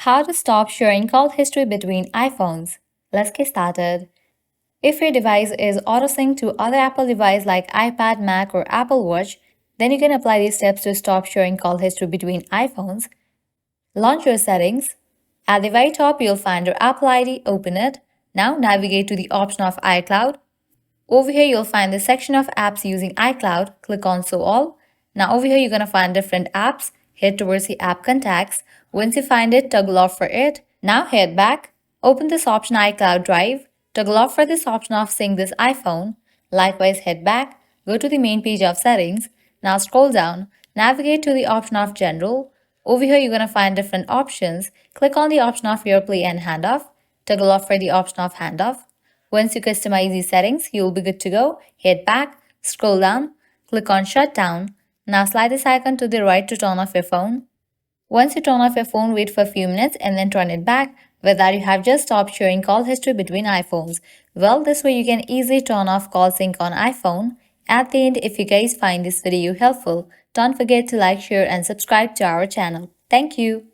How to stop sharing call history between iPhones. Let's get started. If your device is auto-synced to other Apple devices like iPad, Mac, or Apple Watch, then you can apply these steps to stop sharing call history between iPhones. Launch your settings. At the very top, you'll find your Apple ID. Open it. Now navigate to the option of iCloud. Over here, you'll find the section of apps using iCloud. Click on Show All. Now over here, you're going to find different apps. Head towards the app contacts. Once you find it, toggle off for it. Now head back. Open this option iCloud Drive. Toggle off for this option of sync this iPhone. Likewise, head back. Go to the main page of settings. Now scroll down. Navigate to the option of General. Over here, you're going to find different options. Click on the option of AirPlay and Handoff. Toggle off for the option of Handoff. Once you customize these settings, you'll be good to go. Head back, scroll down, click on Shutdown. Now slide this icon to the right to turn off your phone. Once you turn off your phone, wait for a few minutes and then turn it back. With that, you have just stopped sharing call history between iPhones. Well, this way you can easily turn off call sync on iPhone. At the end, if you guys find this video helpful, don't forget to like, share and subscribe to our channel. Thank you.